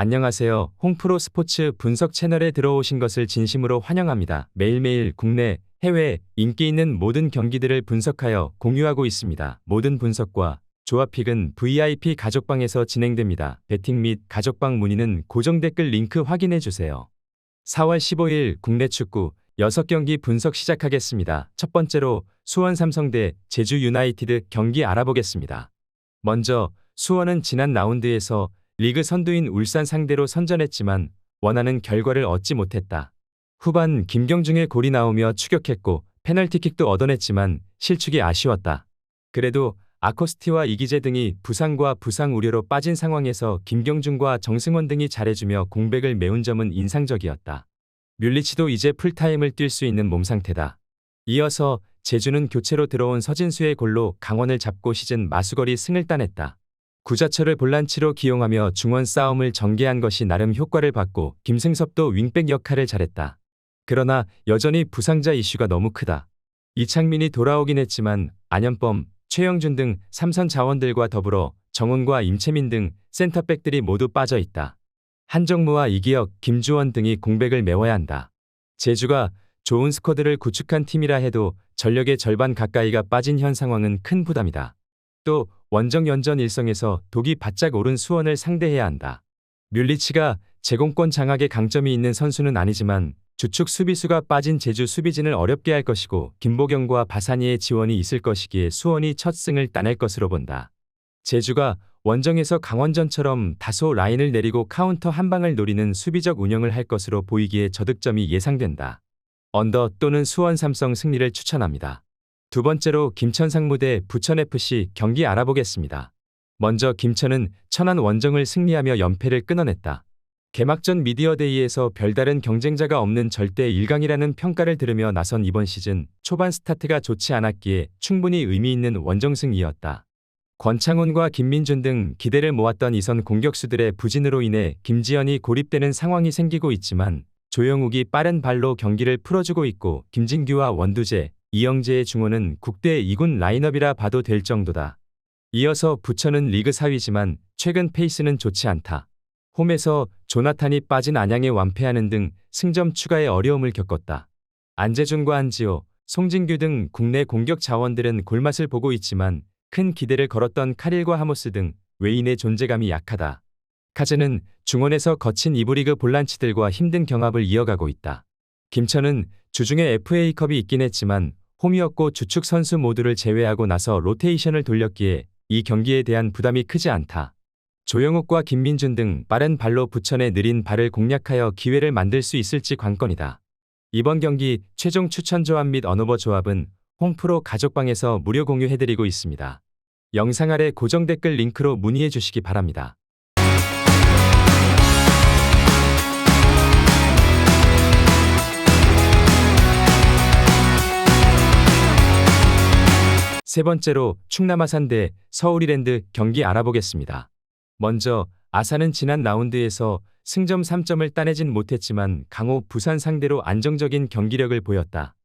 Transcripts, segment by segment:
안녕하세요. 홍프로 스포츠 분석 채널에 들어오신 것을 진심으로 환영합니다. 매일매일 국내, 해외 인기 있는 모든 경기들을 분석하여 공유하고 있습니다. 모든 분석과 조합픽은 VIP 가족방에서 진행됩니다. 배팅 및 가족방 문의는 고정 댓글 링크 확인해 주세요. 4월 15일 국내 축구 6경기 분석 시작하겠습니다. 첫 번째로 수원 삼성 대 제주 유나이티드 경기 알아보겠습니다. 먼저 수원은 지난 라운드에서 리그 선두인 울산 상대로 선전했지만 원하는 결과를 얻지 못했다. 후반 김경중의 골이 나오며 추격했고 페널티킥도 얻어냈지만 실축이 아쉬웠다. 그래도 아코스티와 이기재 등이 부상과 부상 우려로 빠진 상황에서 김경중과 정승원 등이 잘해주며 공백을 메운 점은 인상적이었다. 뮬리치도 이제 풀타임을 뛸 수 있는 몸 상태다. 이어서 제주는 교체로 들어온 서진수의 골로 강원을 잡고 시즌 마수거리 승을 따냈다. 구자철을 볼란치로 기용하며 중원 싸움을 전개한 것이 나름 효과를 봤고 김승섭도 윙백 역할을 잘했다. 그러나 여전히 부상자 이슈가 너무 크다. 이창민이 돌아오긴 했지만 안현범, 최영준 등 삼선 자원들과 더불어 정훈과 임채민 등 센터백들이 모두 빠져 있다. 한정무와 이기혁, 김주원 등이 공백을 메워야 한다. 제주가 좋은 스쿼드를 구축한 팀이라 해도 전력의 절반 가까이가 빠진 현 상황은 큰 부담이다. 또 원정 연전 일성에서 독이 바짝 오른 수원을 상대해야 한다. 뮬리치가 제공권 장악의 강점이 있는 선수는 아니지만 주축 수비수가 빠진 제주 수비진을 어렵게 할 것이고 김보경과 바사니의 지원이 있을 것이기에 수원이 첫 승을 따낼 것으로 본다. 제주가 원정에서 강원전처럼 다소 라인을 내리고 카운터 한 방을 노리는 수비적 운영을 할 것으로 보이기에 저득점이 예상된다. 언더 또는 수원 삼성 승리를 추천합니다. 두 번째로 김천 상무 대 부천FC 경기 알아보겠습니다. 먼저 김천은 천안 원정을 승리하며 연패를 끊어냈다. 개막전 미디어데이에서 별다른 경쟁자가 없는 절대 1강이라는 평가를 들으며 나선 이번 시즌 초반 스타트가 좋지 않았기에 충분히 의미 있는 원정승이었다. 권창훈과 김민준 등 기대를 모았던 이선 공격수들의 부진으로 인해 김지현이 고립되는 상황이 생기고 있지만 조영욱이 빠른 발로 경기를 풀어주고 있고 김진규와 원두재, 이영재의 중원은 국대 2군 라인업이라 봐도 될 정도다. 이어서 부천은 리그 4위지만 최근 페이스는 좋지 않다. 홈에서 조나탄이 빠진 안양에 완패하는 등 승점 추가에 어려움을 겪었다. 안재준과 한지호, 송진규 등 국내 공격 자원들은 골맛을 보고 있지만 큰 기대를 걸었던 카릴과 하모스 등 외인의 존재감이 약하다. 카즈는 중원에서 거친 2부 리그 볼란치들과 힘든 경합을 이어가고 있다. 김천은 주중에 FA컵이 있긴 했지만 홈이었고 주축 선수 모두를 제외하고 나서 로테이션을 돌렸기에 이 경기에 대한 부담이 크지 않다. 조영욱과 김민준 등 빠른 발로 부천의 느린 발을 공략하여 기회를 만들 수 있을지 관건이다. 이번 경기 최종 추천 조합 및 언오버 조합은 홍프로 가족방에서 무료 공유해드리고 있습니다. 영상 아래 고정 댓글 링크로 문의해 주시기 바랍니다. 세 번째로 충남 아산 대 서울 이랜드 경기 알아보겠습니다. 먼저 아산은 지난 라운드에서 승점 3점을 따내진 못했지만 강호 부산 상대로 안정적인 경기력을 보였다.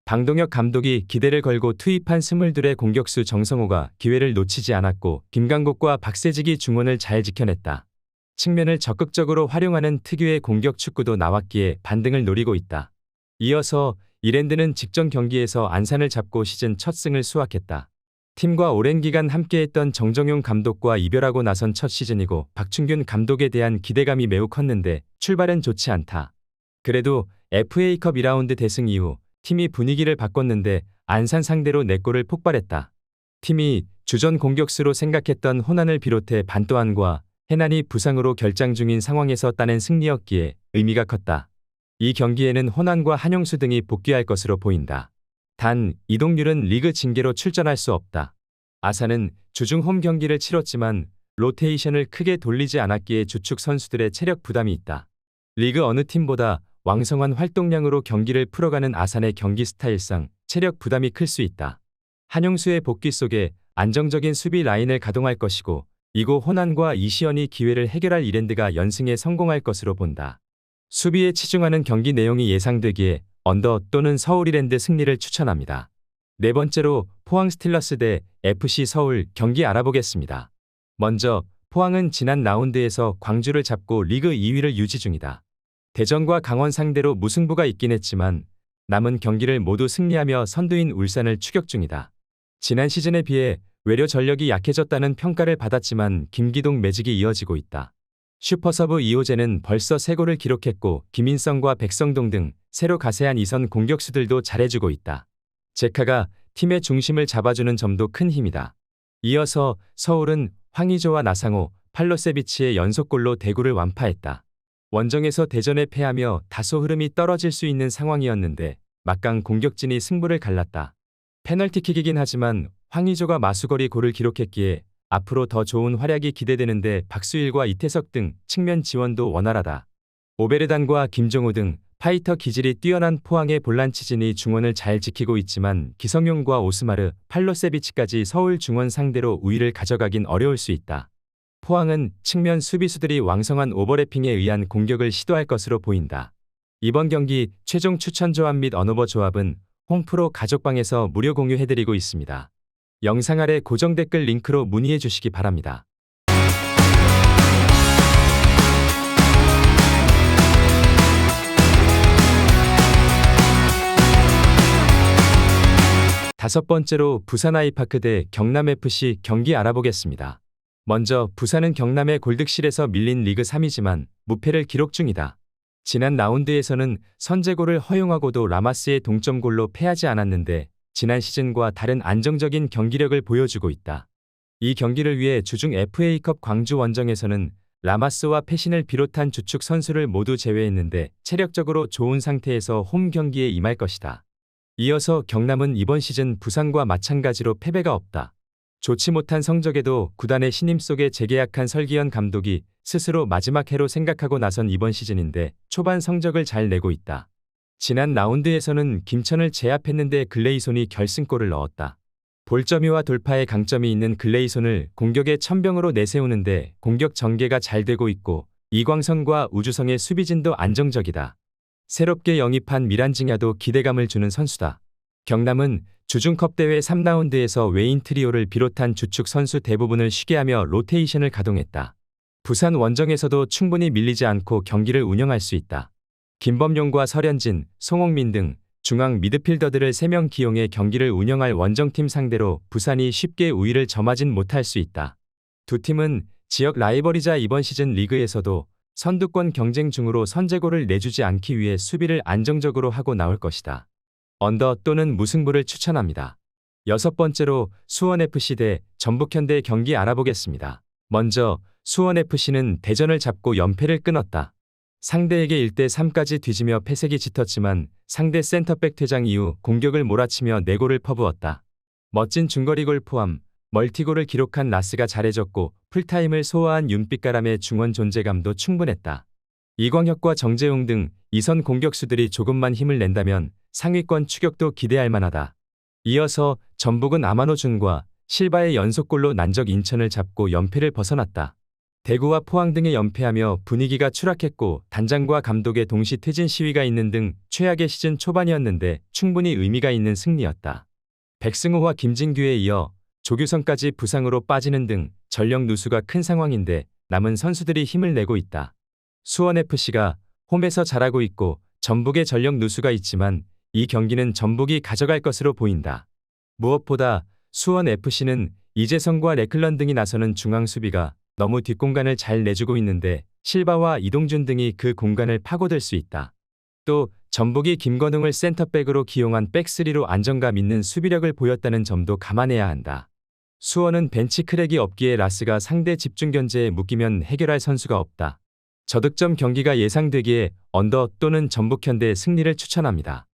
방동혁 감독이 기대를 걸고 투입한 22의 공격수 정성호가 기회를 놓치지 않았고 김강국과 박세직이 중원을 잘 지켜냈다. 측면을 적극적으로 활용하는 특유의 공격 축구도 나왔기에 반등을 노리고 있다. 이어서 이랜드는 직전 경기에서 안산을 잡고 시즌 첫 승을 수확했다. 팀과 오랜 기간 함께했던 정정용 감독과 이별하고 나선 첫 시즌이고 박춘균 감독에 대한 기대감이 매우 컸는데 출발은 좋지 않다. 그래도 FA컵 2라운드 대승 이후 팀이 분위기를 바꿨는데 안산 상대로 4골을 폭발했다. 팀이 주전 공격수로 생각했던 호난을 비롯해 반또한과 해난이 부상으로 결장 중인 상황에서 따낸 승리였기에 의미가 컸다. 이 경기에는 호난과 한용수 등이 복귀할 것으로 보인다. 단 이동률은 리그 징계로 출전할 수 없다. 아산은 주중 홈 경기를 치렀지만 로테이션을 크게 돌리지 않았기에 주축 선수들의 체력 부담이 있다. 리그 어느 팀보다 왕성한 활동량으로 경기를 풀어가는 아산의 경기 스타일상 체력 부담이 클 수 있다. 한용수의 복귀 속에 안정적인 수비 라인을 가동할 것이고 이고 호난과 이시연이 기회를 해결할 이랜드가 연승에 성공할 것으로 본다. 수비에 치중하는 경기 내용이 예상되기에 언더 또는 서울 이랜드 승리를 추천합니다. 네 번째로 포항 스틸러스 대 FC 서울 경기 알아보겠습니다. 먼저 포항은 지난 라운드에서 광주를 잡고 리그 2위를 유지 중이다. 대전과 강원 상대로 무승부가 있긴 했지만 남은 경기를 모두 승리하며 선두인 울산을 추격 중이다. 지난 시즌에 비해 외려 전력이 약해졌다는 평가를 받았지만 김기동 매직이 이어지고 있다. 슈퍼서브 2호제는 벌써 3골을 기록했고 김인성과 백성동 등 새로 가세한 2선 공격수들도 잘해주고 있다. 제카가 팀의 중심을 잡아주는 점도 큰 힘이다. 이어서 서울은 황의조와 나상호, 팔로세비치의 연속골로 대구를 완파했다. 원정에서 대전에 패하며 다소 흐름이 떨어질 수 있는 상황이었는데 막강 공격진이 승부를 갈랐다. 페널티킥이긴 하지만 황의조가 마수거리 골을 기록했기에 앞으로 더 좋은 활약이 기대되는데 박수일과 이태석 등 측면 지원도 원활하다. 오베르단과 김종우 등 파이터 기질이 뛰어난 포항의 볼란치진이 중원을 잘 지키고 있지만 기성용과 오스마르, 팔로세비치까지 서울 중원 상대로 우위를 가져가긴 어려울 수 있다. 포항은 측면 수비수들이 왕성한 오버래핑에 의한 공격을 시도할 것으로 보인다. 이번 경기 최종 추천 조합 및 언오버 조합은 홈프로 가족방에서 무료 공유해드리고 있습니다. 영상 아래 고정 댓글 링크로 문의해 주시기 바랍니다. 다섯 번째로 부산 아이파크 대 경남FC 경기 알아보겠습니다. 먼저 부산은 경남의 골득실에서 밀린 리그 3위지만 무패를 기록 중이다. 지난 라운드에서는 선제골을 허용하고도 라마스의 동점골로 패하지 않았는데 지난 시즌과 다른 안정적인 경기력을 보여주고 있다. 이 경기를 위해 주중 FA컵 광주 원정에서는 라마스와 패신을 비롯한 주축 선수를 모두 제외했는데 체력적으로 좋은 상태에서 홈 경기에 임할 것이다. 이어서 경남은 이번 시즌 부산과 마찬가지로 패배가 없다. 좋지 못한 성적에도 구단의 신임 속에 재계약한 설기현 감독이 스스로 마지막 해로 생각하고 나선 이번 시즌인데 초반 성적을 잘 내고 있다. 지난 라운드에서는 김천을 제압했는데 글레이손이 결승골을 넣었다. 볼점이와 돌파에 강점이 있는 글레이손을 공격의 천병으로 내세우는데 공격 전개가 잘 되고 있고 이광선과 우주성의 수비진도 안정적이다. 새롭게 영입한 미란징야도 기대감을 주는 선수다. 경남은 주중컵 대회 3라운드에서 외인 트리오를 비롯한 주축 선수 대부분을 쉬게 하며 로테이션을 가동했다. 부산 원정에서도 충분히 밀리지 않고 경기를 운영할 수 있다. 김범용과 설현진, 송홍민 등 중앙 미드필더들을 3명 기용해 경기를 운영할 원정팀 상대로 부산이 쉽게 우위를 점하진 못할 수 있다. 두 팀은 지역 라이벌이자 이번 시즌 리그에서도 선두권 경쟁 중으로 선제골을 내주지 않기 위해 수비를 안정적으로 하고 나올 것이다. 언더 또는 무승부를 추천합니다. 여섯 번째로 수원FC 대 전북현대 경기 알아보겠습니다. 먼저 수원FC는 대전을 잡고 연패를 끊었다. 상대에게 1대3까지 뒤지며 패색이 짙었지만 상대 센터백 퇴장 이후 공격을 몰아치며 4골을 퍼부었다. 멋진 중거리골 포함 멀티골을 기록한 라스가 잘해줬고 풀타임을 소화한 윤빛가람의 중원 존재감도 충분했다. 이광혁과 정재웅 등 2선 공격수들이 조금만 힘을 낸다면 상위권 추격도 기대할 만하다. 이어서 전북은 아마노준과 실바의 연속골로 난적 인천을 잡고 연패를 벗어났다. 대구와 포항 등에 연패하며 분위기가 추락했고 단장과 감독의 동시 퇴진 시위가 있는 등 최악의 시즌 초반이었는데 충분히 의미가 있는 승리였다. 백승호와 김진규에 이어 조규성까지 부상으로 빠지는 등 전력 누수가 큰 상황인데 남은 선수들이 힘을 내고 있다. 수원FC가 홈에서 잘하고 있고 전북의 전력 누수가 있지만 이 경기는 전북이 가져갈 것으로 보인다. 무엇보다 수원FC는 이재성과 레클런 등이 나서는 중앙 수비가 너무 뒷공간을 잘 내주고 있는데 실바와 이동준 등이 그 공간을 파고들 수 있다. 또 전북이 김건웅을 센터백으로 기용한 백스리로 안정감 있는 수비력을 보였다는 점도 감안해야 한다. 수원은 벤치 크랙이 없기에 라스가 상대 집중 견제에 묶이면 해결할 선수가 없다. 저득점 경기가 예상되기에 언더 또는 전북현대 승리를 추천합니다.